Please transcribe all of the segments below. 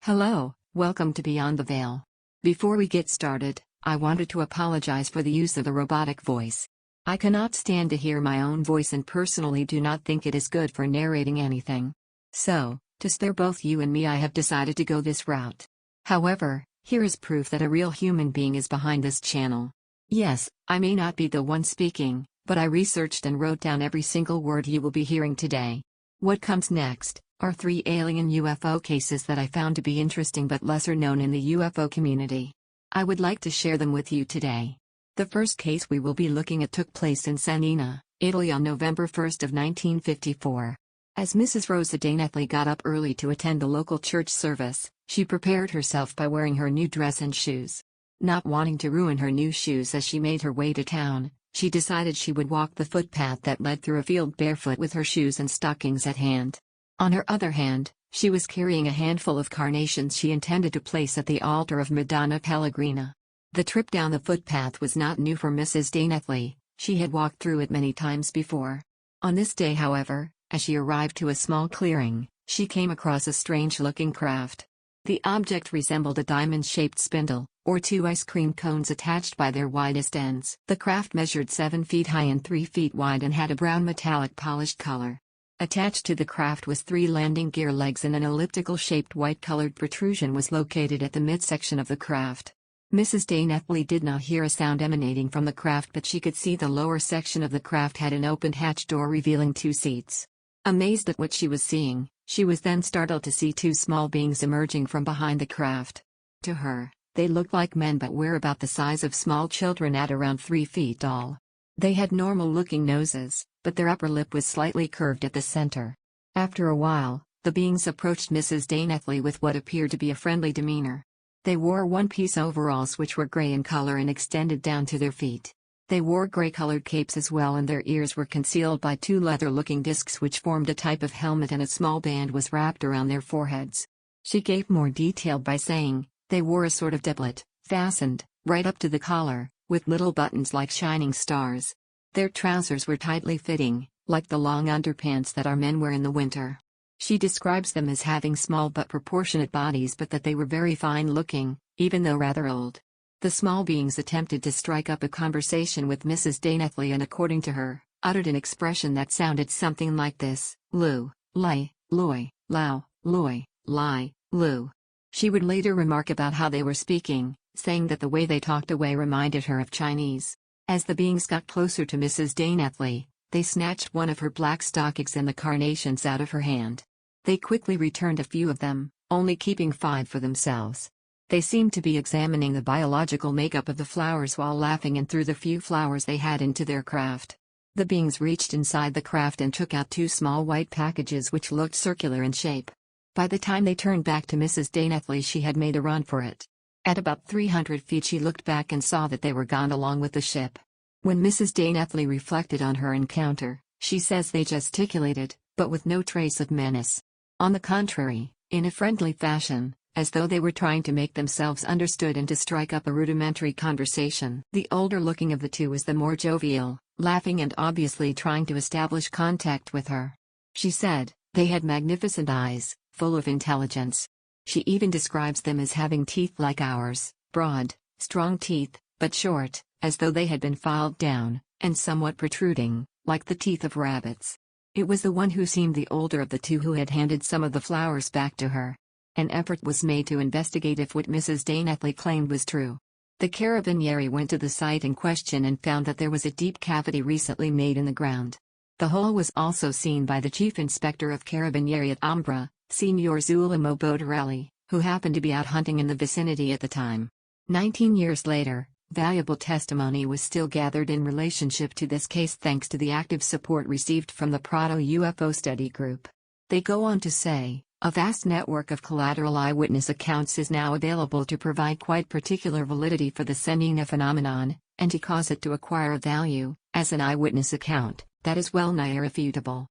Hello, welcome to Beyond the Veil. Before we get started, I wanted to apologize for the use of a robotic voice. I cannot stand to hear my own voice and personally do not think it is good for narrating anything. So, to spare both you and me, I have decided to go this route. However, here is proof that a real human being is behind this channel. Yes, I may not be the one speaking, but I researched and wrote down every single word you will be hearing today. What comes next are 3 alien UFO cases that I found to be interesting but lesser known in the UFO community. I would like to share them with you today. The first case we will be looking at took place in Sanina, Italy on November 1st of 1954. As Mrs. Rosa Dainethley got up early to attend the local church service, she prepared herself by wearing her new dress and shoes. Not wanting to ruin her new shoes as she made her way to town, she decided she would walk the footpath that led through a field barefoot with her shoes and stockings at hand. On her other hand, she was carrying a handful of carnations she intended to place at the altar of Madonna Pellegrina. The trip down the footpath was not new for Mrs. Dainethley, she had walked through it many times before. On this day, however, as she arrived to a small clearing, she came across a strange-looking craft. The object resembled a diamond-shaped spindle, or 2 ice cream cones attached by their widest ends. The craft measured 7 feet high and 3 feet wide and had a brown metallic polished color. Attached to the craft was 3 landing gear legs, and an elliptical-shaped white-colored protrusion was located at the midsection of the craft. Mrs. Dainethley did not hear a sound emanating from the craft, but she could see the lower section of the craft had an opened hatch door revealing 2 seats. Amazed at what she was seeing, she was then startled to see 2 small beings emerging from behind the craft. To her, they looked like men but were about the size of small children at around 3 feet tall. They had normal-looking noses, but their upper lip was slightly curved at the center. After a while, the beings approached Mrs. Dainethley with what appeared to be a friendly demeanor. They wore one-piece overalls which were gray in color and extended down to their feet. They wore gray-colored capes as well, and their ears were concealed by 2 leather-looking discs which formed a type of helmet, and a small band was wrapped around their foreheads. She gave more detail by saying, they wore a sort of doublet, fastened, right up to the collar, with little buttons like shining stars. Their trousers were tightly fitting, like the long underpants that our men wear in the winter. She describes them as having small but proportionate bodies, but that they were very fine-looking, even though rather old. The small beings attempted to strike up a conversation with Mrs. Dainethley and, according to her, uttered an expression that sounded something like this: Lu, Lai, Loi, Lao, Loi, Lai, Lu. She would later remark about how they were speaking, saying that the way they talked away reminded her of Chinese. As the beings got closer to Mrs. Dainethley, they snatched one of her black stockings and the carnations out of her hand. They quickly returned a few of them, only keeping 5 for themselves. They seemed to be examining the biological makeup of the flowers while laughing and threw the few flowers they had into their craft. The beings reached inside the craft and took out 2 small white packages which looked circular in shape. By the time they turned back to Mrs. Dainethley, she had made a run for it. At about 300 feet she looked back and saw that they were gone along with the ship. When Mrs. Dainethley reflected on her encounter, she says they gesticulated, but with no trace of menace. On the contrary, in a friendly fashion, as though they were trying to make themselves understood and to strike up a rudimentary conversation. The older-looking of the 2 was the more jovial, laughing and obviously trying to establish contact with her. She said, they had magnificent eyes, full of intelligence. She even describes them as having teeth like ours, broad, strong teeth, but short, as though they had been filed down, and somewhat protruding, like the teeth of rabbits. It was the one who seemed the older of the 2 who had handed some of the flowers back to her. An effort was made to investigate if what Mrs. Dainethley claimed was true. The carabinieri went to the site in question and found that there was a deep cavity recently made in the ground. The hole was also seen by the chief inspector of carabinieri at Umbra, Signor Zulimo Bodarelli, who happened to be out hunting in the vicinity at the time. 19 years later, valuable testimony was still gathered in relationship to this case thanks to the active support received from the Proto-UFO Study Group. They go on to say, a vast network of collateral eyewitness accounts is now available to provide quite particular validity for the Sanina phenomenon, and to cause it to acquire a value, as an eyewitness account, that is well nigh irrefutable.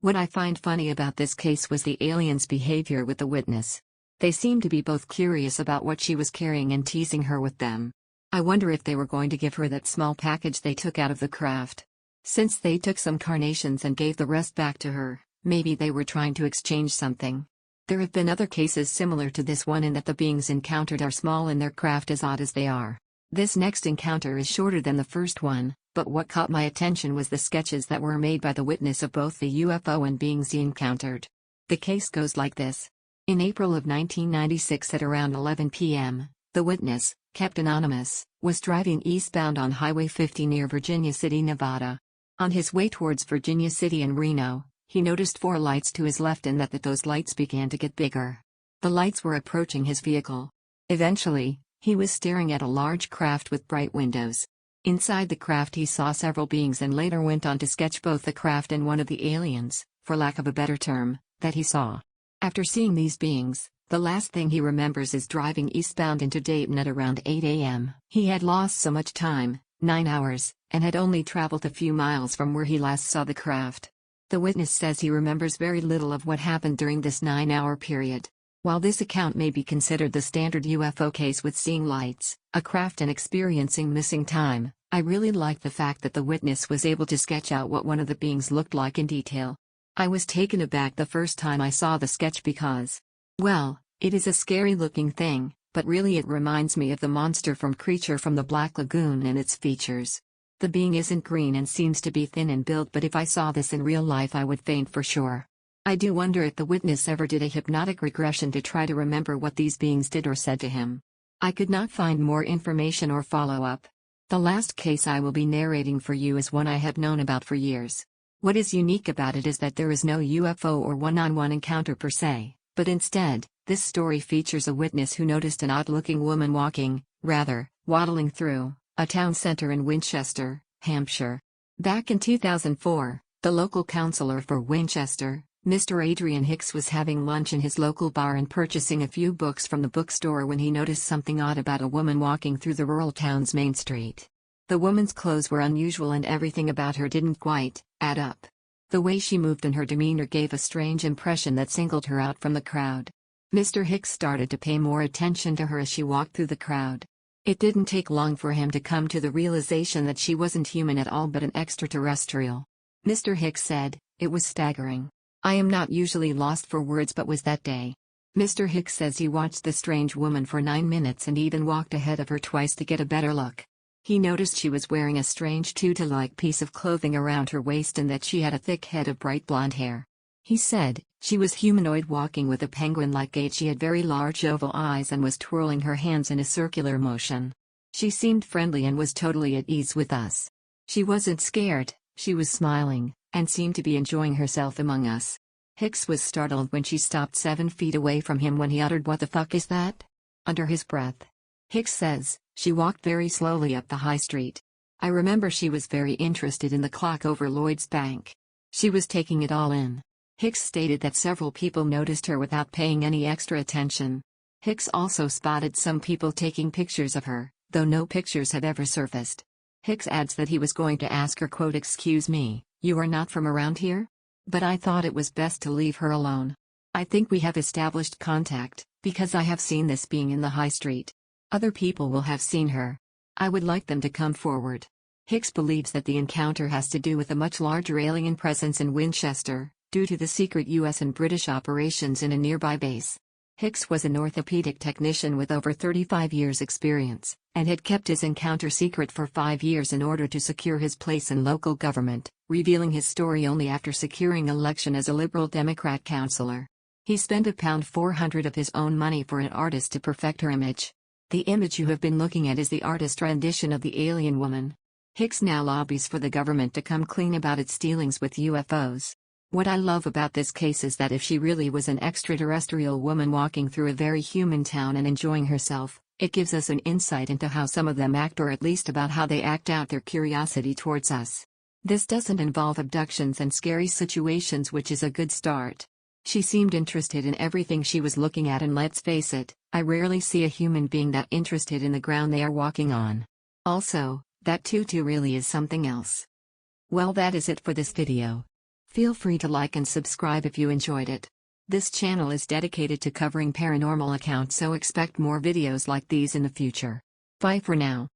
What I find funny about this case was the aliens' behavior with the witness. They seemed to be both curious about what she was carrying and teasing her with them. I wonder if they were going to give her that small package they took out of the craft. Since they took some carnations and gave the rest back to her, maybe they were trying to exchange something. There have been other cases similar to this one in that the beings encountered are small and their craft as odd as they are. This next encounter is shorter than the first one, but what caught my attention was the sketches that were made by the witness of both the UFO and beings he encountered. The case goes like this. In April of 1996 at around 11 p.m., the witness, kept anonymous, was driving eastbound on Highway 50 near Virginia City, Nevada. On his way towards Virginia City and Reno, he noticed 4 lights to his left and that those lights began to get bigger. The lights were approaching his vehicle. Eventually, he was staring at a large craft with bright windows. Inside the craft he saw several beings and later went on to sketch both the craft and one of the aliens, for lack of a better term, that he saw. After seeing these beings, the last thing he remembers is driving eastbound into Dayton at around 8 a.m. He had lost so much time, 9 hours, and had only traveled a few miles from where he last saw the craft. The witness says he remembers very little of what happened during this 9-hour period. While this account may be considered the standard UFO case with seeing lights, a craft and experiencing missing time, I really like the fact that the witness was able to sketch out what one of the beings looked like in detail. I was taken aback the first time I saw the sketch because, well, it is a scary-looking thing, but really it reminds me of the monster from Creature from the Black Lagoon and its features. The being isn't green and seems to be thin in build, but if I saw this in real life I would faint for sure. I do wonder if the witness ever did a hypnotic regression to try to remember what these beings did or said to him. I could not find more information or follow-up. The last case I will be narrating for you is one I have known about for years. What is unique about it is that there is no UFO or one-on-one encounter per se, but instead, this story features a witness who noticed an odd-looking woman waddling through a town center in Winchester, Hampshire. Back in 2004, the local councilor for Winchester, Mr. Adrian Hicks, was having lunch in his local bar and purchasing a few books from the bookstore when he noticed something odd about a woman walking through the rural town's main street. The woman's clothes were unusual and everything about her didn't quite add up. The way she moved and her demeanor gave a strange impression that singled her out from the crowd. Mr. Hicks started to pay more attention to her as she walked through the crowd. It didn't take long for him to come to the realization that she wasn't human at all but an extraterrestrial. Mr. Hicks said, "It was staggering. I am not usually lost for words but was that day." Mr. Hicks says he watched the strange woman for 9 minutes and even walked ahead of her twice to get a better look. He noticed she was wearing a strange tutu-like piece of clothing around her waist and that she had a thick head of bright blonde hair. He said, she was humanoid walking with a penguin-like gait. She had very large oval eyes and was twirling her hands in a circular motion. She seemed friendly and was totally at ease with us. She wasn't scared, she was smiling, and seemed to be enjoying herself among us. Hicks was startled when she stopped 7 feet away from him when he uttered, "What the fuck is that?" under his breath. Hicks says, she walked very slowly up the high street. I remember she was very interested in the clock over Lloyd's Bank. She was taking it all in. Hicks stated that several people noticed her without paying any extra attention. Hicks also spotted some people taking pictures of her, though no pictures have ever surfaced. Hicks adds that he was going to ask her, quote, "Excuse me, you are not from around here?" But I thought it was best to leave her alone. I think we have established contact, because I have seen this being in the high street. Other people will have seen her. I would like them to come forward. Hicks believes that the encounter has to do with a much larger alien presence in Winchester, due to the secret US and British operations in a nearby base. Hicks was an orthopedic technician with over 35 years' experience, and had kept his encounter secret for 5 years in order to secure his place in local government, revealing his story only after securing election as a Liberal Democrat councillor. He spent £400 of his own money for an artist to perfect her image. The image you have been looking at is the artist rendition of the alien woman. Hicks now lobbies for the government to come clean about its dealings with UFOs. What I love about this case is that if she really was an extraterrestrial woman walking through a very human town and enjoying herself, it gives us an insight into how some of them act, or at least about how they act out their curiosity towards us. This doesn't involve abductions and scary situations, which is a good start. She seemed interested in everything she was looking at, and let's face it, I rarely see a human being that interested in the ground they are walking on. Also, that tutu really is something else. Well, that is it for this video. Feel free to like and subscribe if you enjoyed it. This channel is dedicated to covering paranormal accounts, so expect more videos like these in the future. Bye for now.